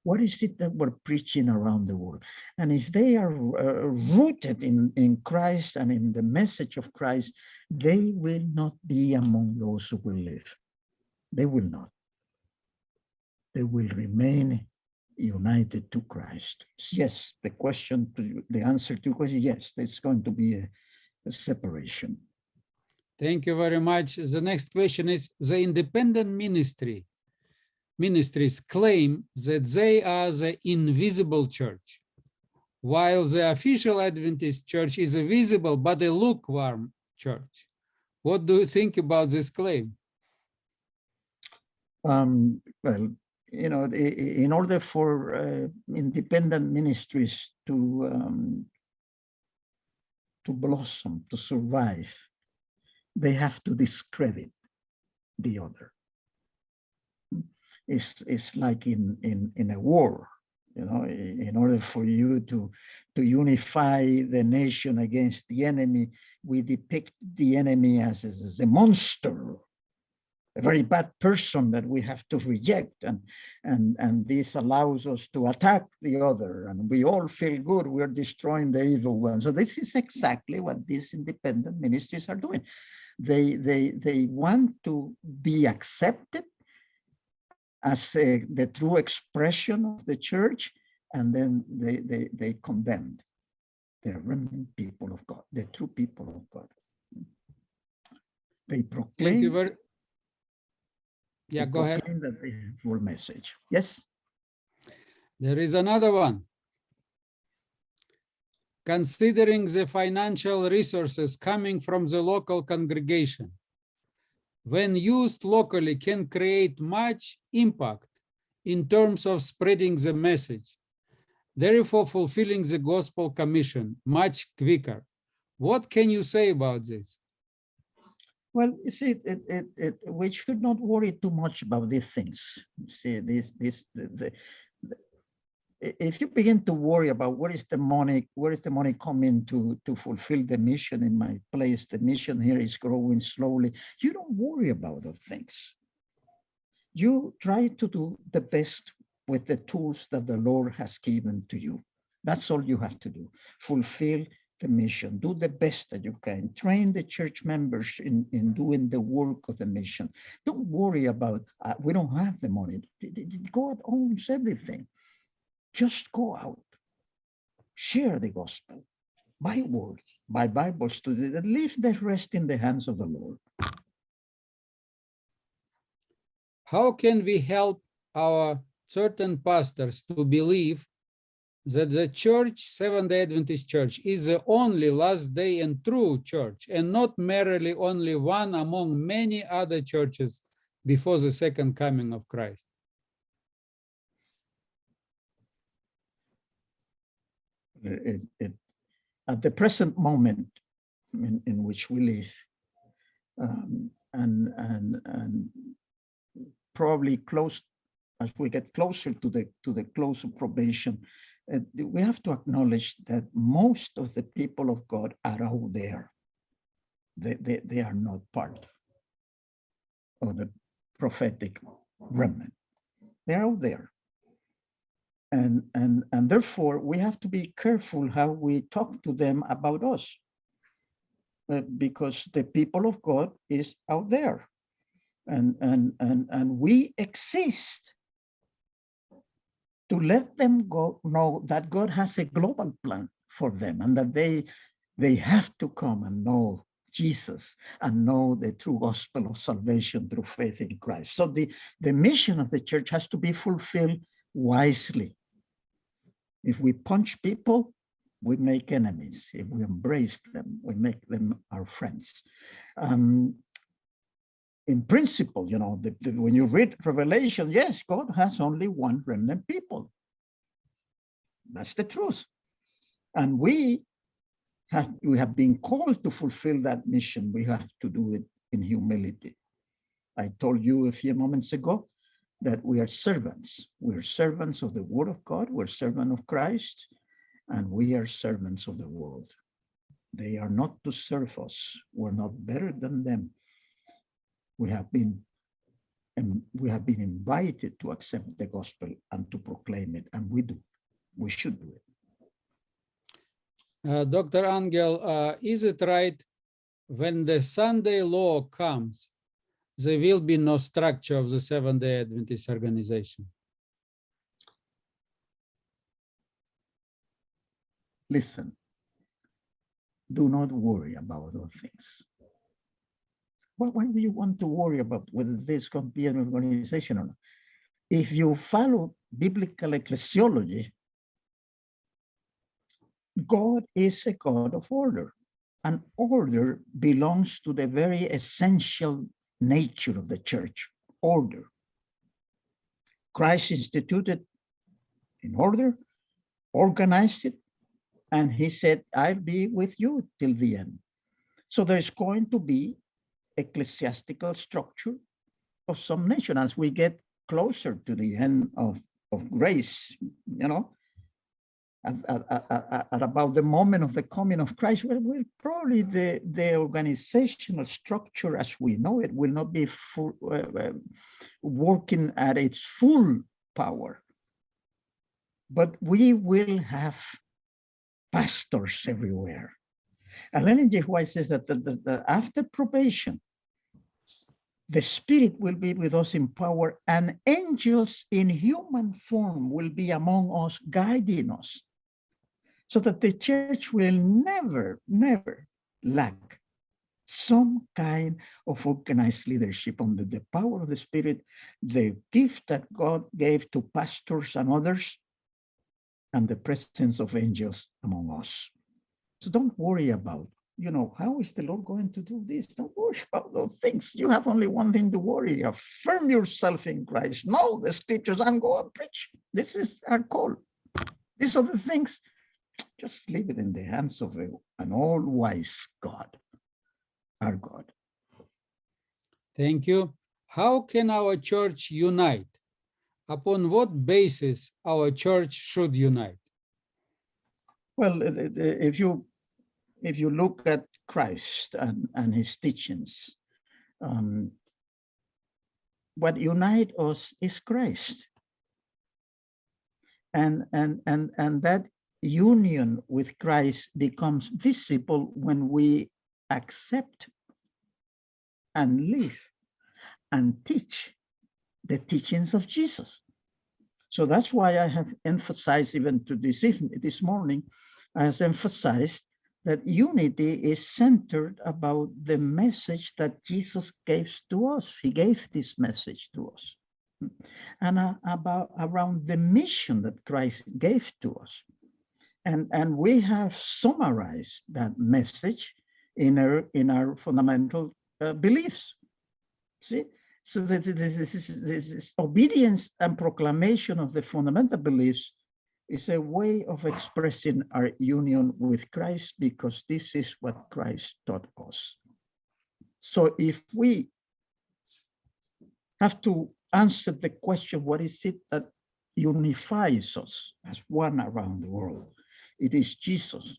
What is it that we're preaching around the world? And if they are rooted in Christ and in the message of Christ, they will not be among those who will live. They will not. They will remain united to Christ. Yes, the answer to your question, yes, there's going to be a separation. Thank you very much. The next question is, the independent ministries claim that they are the invisible church, while the official Adventist church is a visible but a lukewarm church. What do you think about this claim? Well, you know, in order for independent ministries to blossom, to survive, they have to discredit the other. It's like in a war, you know, in order for you to unify the nation against the enemy, we depict the enemy as a monster, a very bad person that we have to reject, and this allows us to attack the other, and we all feel good, we're destroying the evil one. So this is exactly what these independent ministries are doing. They want to be accepted as the true expression of the church, and then they condemned the remnant people of God, the true people of God. They proclaim. Thank you very. Yeah, go ahead. That they have full message. Yes. There is another one. Considering the financial resources coming from the local congregation, when used locally, can create much impact in terms of spreading the message, therefore fulfilling the gospel commission much quicker. What can you say about this? Well, you see, we should not worry too much about these things. See, if you begin to worry about where is the money coming to fulfill the mission in my place, the mission here is growing slowly. You don't worry about those things. You try to do the best with the tools that the Lord has given to you. That's all you have to do. Fulfill the mission. Do the best that you can. Train the church members in doing the work of the mission. Don't worry about, we don't have the money. God owns everything. Just go out. Share the gospel. Buy words, buy Bible studies, and leave the rest in the hands of the Lord. How can we help our certain pastors to believe that the church, Seventh-day Adventist Church, is the only last day and true church, and not merely only one among many other churches before the second coming of Christ? At the present moment in which we live, and probably close, as we get closer to the close of probation, we have to acknowledge that most of the people of God are out there. They are not part of the prophetic remnant. They're out there. And therefore, we have to be careful how we talk to them about us, because the people of God is out there. And we exist to let them know that God has a global plan for them, and that they have to come and know Jesus and know the true gospel of salvation through faith in Christ. So the mission of the church has to be fulfilled wisely. If we punch people, we make enemies. If we embrace them, we make them our friends. In principle, you know, when you read Revelation, yes, God has only one remnant people. That's the truth. And we have been called to fulfill that mission. We have to do it in humility. I told you a few moments ago that we are servants. We're servants of the Word of God. We're servants of Christ, and we are servants of the world. They are not to serve us. We're not better than them. We have been invited to accept the gospel and to proclaim it, and we do. We should do it. Dr. Angel, is it right when the Sunday law comes, there will be no structure of the Seventh-day Adventist organization? Listen, do not worry about those things. Why do you want to worry about whether this can be an organization or not? If you follow biblical ecclesiology, God is a God of order, and order belongs to the very essential nature of the church, order. Christ instituted in order, organized it, and he said, I'll be with you till the end. So there's going to be ecclesiastical structure of some nation as we get closer to the end of grace, you know, at about the moment of the coming of Christ, will probably the organizational structure as we know it will not be working at its full power. But we will have pastors everywhere. And Ellen G. White says that after probation, the Spirit will be with us in power, and angels in human form will be among us, guiding us, so that the church will never lack some kind of organized leadership under the power of the Spirit, the gift that God gave to pastors and others, and the presence of angels among us. So don't worry about how is the Lord going to do this? Don't worry about those things. You have only one thing to worry. Affirm yourself in Christ. Know the scriptures and go and preach. This is our call. These are the things. Just leave it in the hands of an all-wise God, our God. Thank you. How can our church unite? Upon what basis our church should unite? Well, if you look at Christ and his teachings, what unites us is Christ, and that union with Christ becomes visible when we accept and live and teach the teachings of Jesus. So that's why I have emphasized, even to this morning, I have emphasized that unity is centered about the message that Jesus gave to us. He gave this message to us, and around the mission that Christ gave to us. And we have summarized that message in our fundamental beliefs. See, so this is obedience and proclamation of the fundamental beliefs is a way of expressing our union with Christ, because this is what Christ taught us. So if we have to answer the question, what is it that unifies us as one around the world? It is Jesus,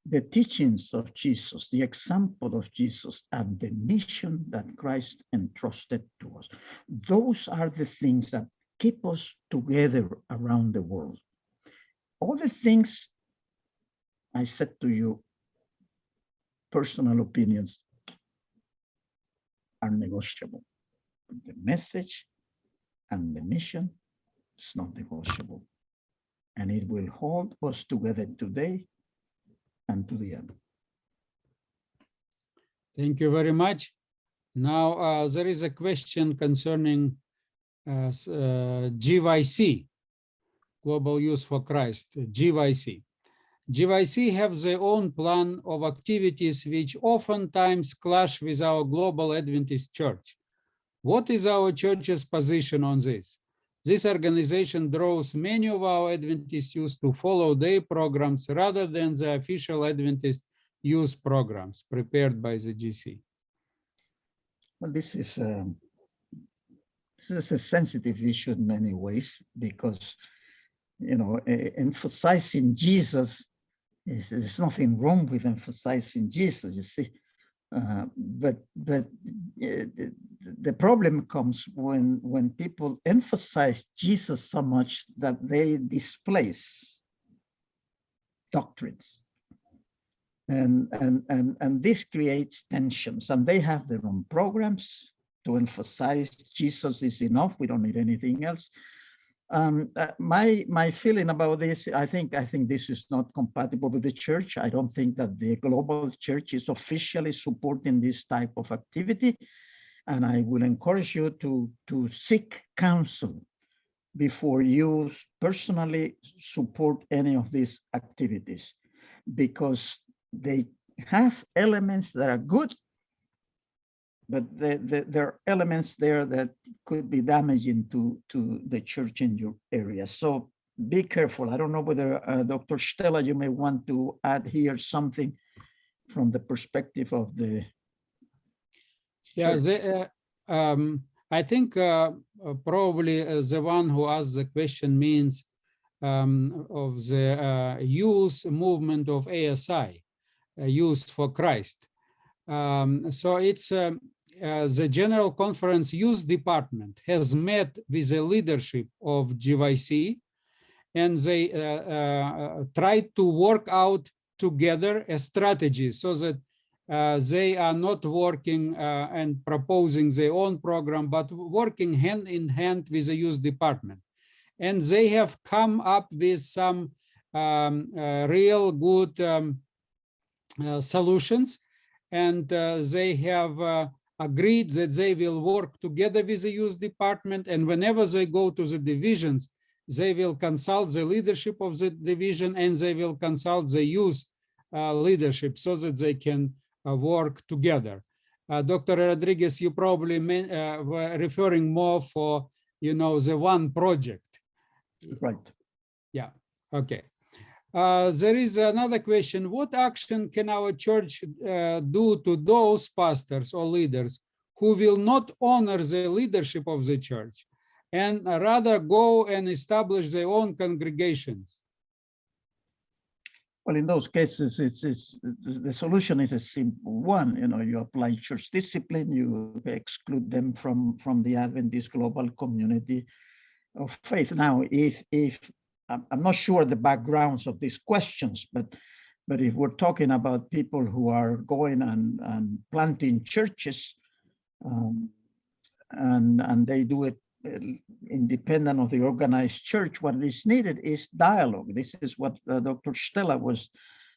the teachings of Jesus, the example of Jesus, and the mission that Christ entrusted to us. Those are the things that keep us together around the world. All the things I said to you, personal opinions, are negotiable. The message and the mission is not negotiable. And it will hold us together today and to the end. Thank you very much. Now, there is a question concerning GYC, Global Youth for Christ, GYC. GYC have their own plan of activities which oftentimes clash with our Global Adventist Church. What is our church's position on this? This organization draws many of our Adventist youth to follow their programs rather than the official Adventist youth programs prepared by the GC. Well, this is a sensitive issue in many ways, because emphasizing Jesus there's nothing wrong with emphasizing Jesus, you see. But the problem comes when people emphasize Jesus so much that they displace doctrines, and this creates tensions. And they have their own programs to emphasize Jesus is enough. We don't need anything else. My feeling about this, I think this is not compatible with the church. I don't think that the global church is officially supporting this type of activity, and I will encourage you to seek counsel before you personally support any of these activities, because they have elements that are good, but there are elements there that could be damaging to the church in your area. So be careful. I don't know whether Dr. Stella, you may want to add here something from the perspective of the church. I think probably the one who asked the question means of the youth movement of ASI, Youth for Christ. So it's the General Conference Youth Department has met with the leadership of GYC, and they tried to work out together a strategy so that they are not working and proposing their own program, but working hand in hand with the youth department. And they have come up with some real good solutions. And they have agreed that they will work together with the youth department, and whenever they go to the divisions, they will consult the leadership of the division, and they will consult the youth leadership so that they can work together. Dr. Rodriguez, you probably were referring more for, the one project. Right. Yeah, okay. There is another question. What action can our church do to those pastors or leaders who will not honor the leadership of the church and rather go and establish their own congregations? Well, in those cases, the solution is a simple one. You apply church discipline, you exclude them from the Adventist global community of faith. Now, if I'm not sure the backgrounds of these questions, but if we're talking about people who are going and planting churches, and they do it independent of the organized church, what is needed is dialogue. This is what Dr. Stella was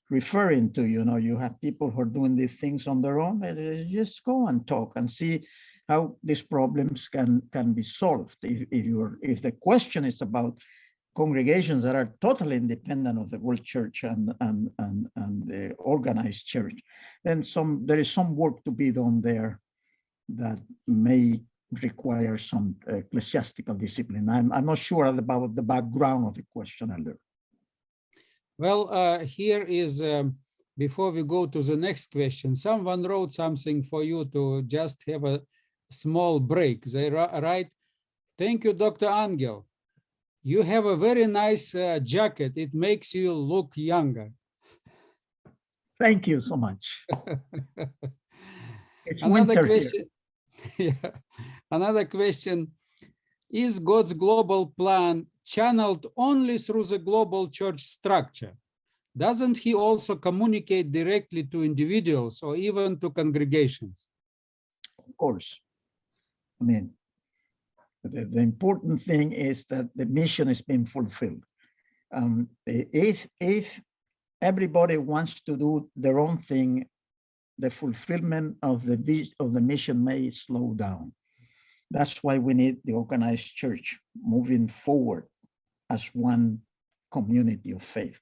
referring to. You have people who are doing these things on their own, and just go and talk and see how these problems can be solved. If the question is about congregations that are totally independent of the world church and the organized church, then there is some work to be done there that may require some ecclesiastical discipline. I'm not sure about the background of the question, Elder. Well, here is, before we go to the next question, someone wrote something for you to just have a small break. They write, "Thank you, Dr. Angel. You have a very nice jacket. It makes you look younger." Thank you so much. It's Another winter question. Yeah. Another question: is God's global plan channeled only through the global church structure? Doesn't he also communicate directly to individuals or even to congregations? Of course. I mean, the important thing is that the mission is being fulfilled. If everybody wants to do their own thing, the fulfillment of the mission may slow down. That's why we need the organized church moving forward as one community of faith.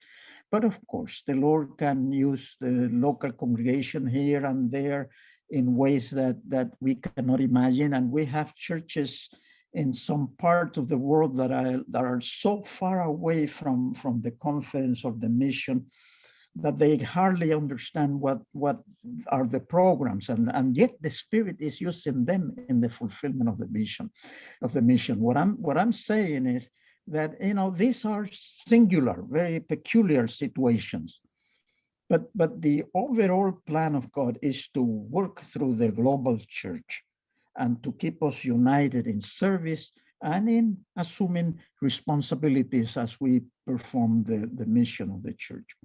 But of course, the Lord can use the local congregation here and there in ways that we cannot imagine. And we have churches in some parts of the world that are so far away from the conference of the mission that they hardly understand what are the programs, and yet the Spirit is using them in the fulfillment of the mission. What I'm saying is that these are singular, very peculiar situations, but the overall plan of God is to work through the global church and to keep us united in service and in assuming responsibilities as we perform the mission of the church.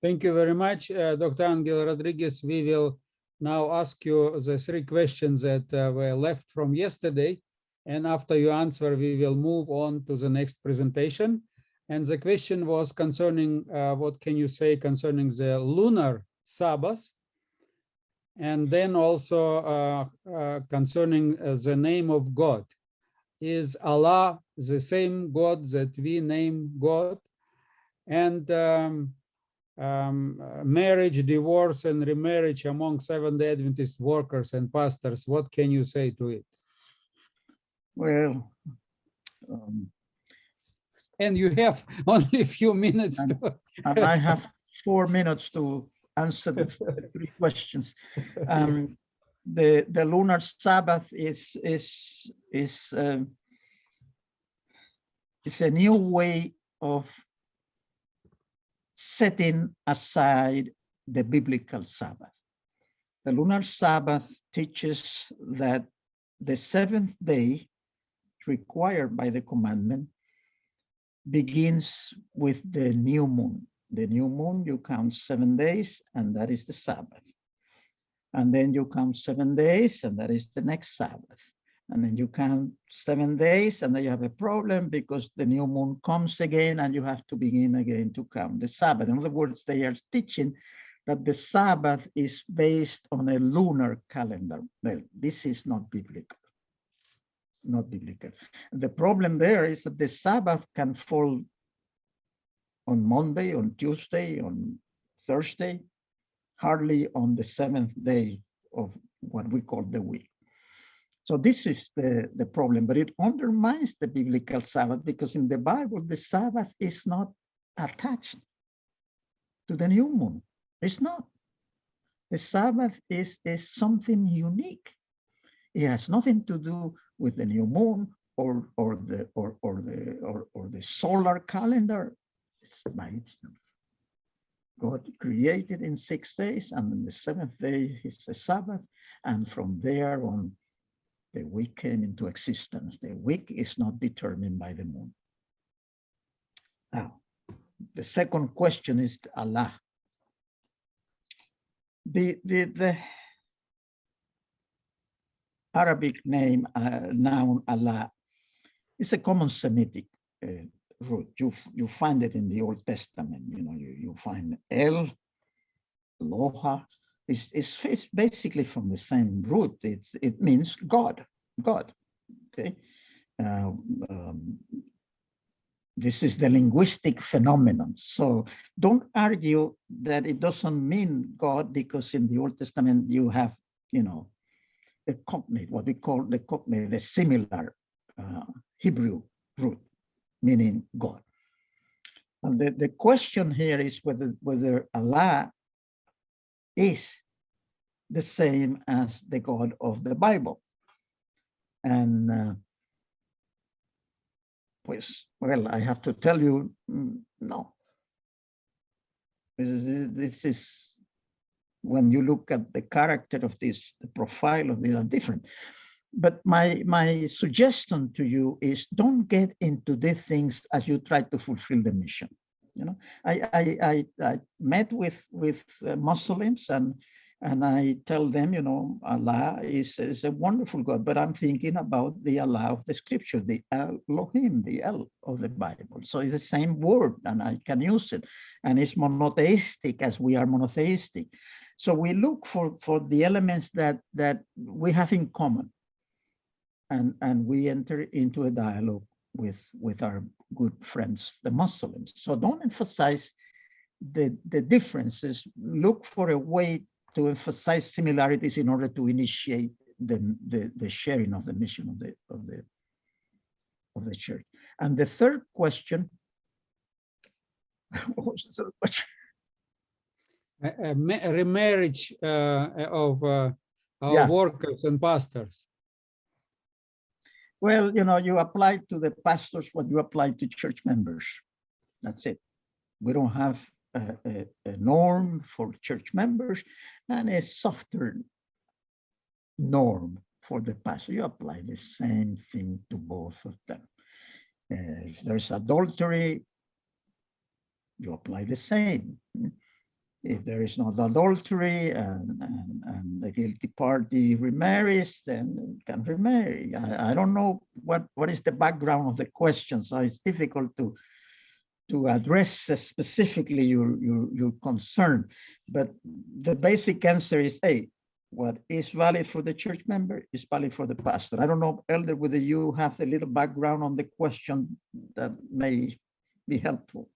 Thank you very much, Dr. Angel Rodriguez. We will now ask you the 3 questions that were left from yesterday. And after you answer, we will move on to the next presentation. And the question was concerning, what can you say concerning the lunar Sabbath? And then also concerning the name of God. Is Allah the same God that we name God? And marriage, divorce, and remarriage among Seventh-day Adventist workers and pastors. What can you say to it? Well, and you have only a few minutes and I have 4 minutes to answer the 3 questions. The lunar Sabbath is a new way of setting aside the biblical Sabbath. The lunar Sabbath teaches that the 7th day required by the commandment begins with the new moon. The new moon, you count 7 days, and that is the Sabbath. And then you count 7 days, and that is the next Sabbath. And then you count 7 days, and then you have a problem because the new moon comes again, and you have to begin again to count the Sabbath. In other words, they are teaching that the Sabbath is based on a lunar calendar. Well, this is not biblical. Not biblical. The problem there is that the Sabbath can fall on Monday, on Tuesday, on Thursday, hardly on the seventh day of what we call the week. So this is the problem, but it undermines the biblical Sabbath, because in the Bible, the Sabbath is not attached to the new moon. It's not. The Sabbath is something unique. It has nothing to do with the new moon or the solar calendar. It's by itself. God created in 6 days, and then the seventh day is the Sabbath, and from there on, the week came into existence. The week is not determined by the moon. Now, the second question is Allah. The Arabic name, noun Allah, is a common Semitic root. You find it in the Old Testament. You find El, Loha. It's basically from the same root. It means God. Okay. This is the linguistic phenomenon. So don't argue that it doesn't mean God, because in the Old Testament you have, the cognate, what we call the cognate, the similar Hebrew root, meaning God. And the question here is whether Allah is the same as the God of the Bible. And well, I have to tell you, no. This is, when you look at the character of this, the profile of these are different. But my suggestion to you is, don't get into these things as you try to fulfill the mission. I met with Muslims, and I tell them, Allah is a wonderful God, but I'm thinking about the Allah of the scripture, the Elohim, the El of the Bible. So it's the same word, and I can use it. And it's monotheistic as we are monotheistic. So we look for the elements that we have in common. And we enter into a dialogue with our good friends, the Muslims. So don't emphasize the differences. Look for a way to emphasize similarities in order to initiate the sharing of the mission of the church. And the third question, what was the third question? Remarriage of our workers and pastors. Well, you apply to the pastors what you apply to church members. That's it. We don't have a norm for church members and a softer norm for the pastor. You apply the same thing to both of them. If there's adultery, you apply the same. If there is not adultery and the guilty party remarries, then can remarry. I don't know what is the background of the question, so it's difficult to address specifically your concern. But the basic answer is, hey, what is valid for the church member is valid for the pastor. I don't know, Elder, whether you have a little background on the question that may be helpful.